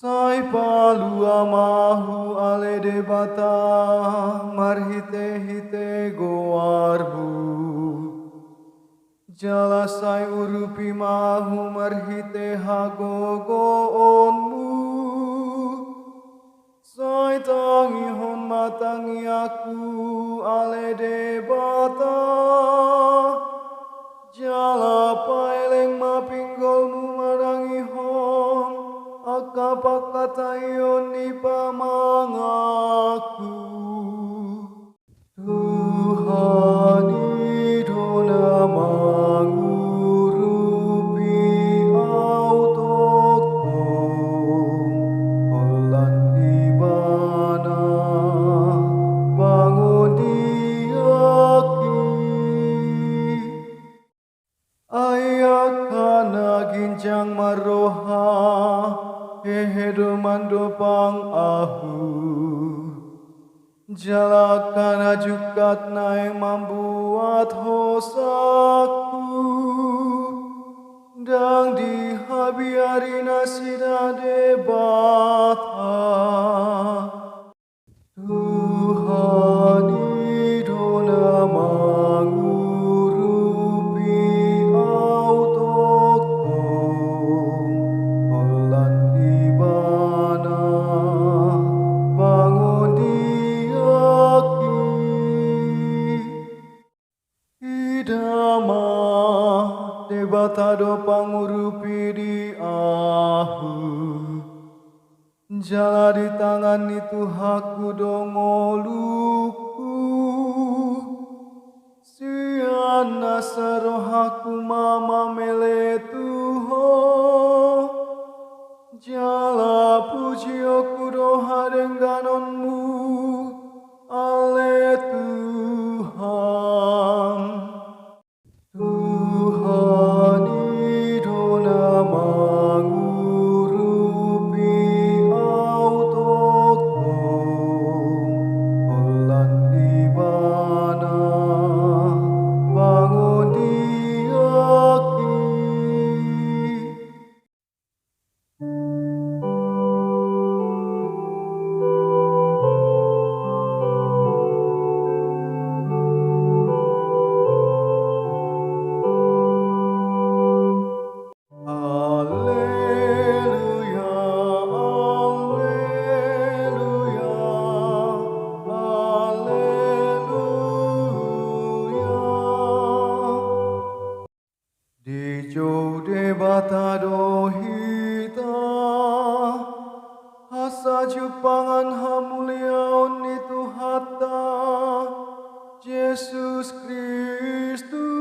Sai palu amahu ale debata marhite hite goarbu. Jala sai urupi mahu marhite hagogo onmu. Sai tangi hon matangi aku ale debata. Jala paeleng mapinggolmu marangi hon. Akapakatayon ni pamangaku. Tuhan idona mangurupi autoko Olan ibana bangun diaki Ayakana ginjang maroha Hehedo mandopang ahu Jalakana jukat naik membuat hosaku Dan dihabiari nasida debata Tuhan idona mangurupi autoko Olan ibana bangun diaki Idama debata do pangurupi di ahu Jala di tangan itu haku dongoluku Siana sarohaku mama meletuho Jala puji aku doha dengganonmu Ale Tuhan Tuhan idona mangurupi autoko Olan ibana bangun diaki Alleluia, alleluia, alleluia. Di jauh debata dohita, asa jupangan hamuliaon itu hatta, Yesus Kristus.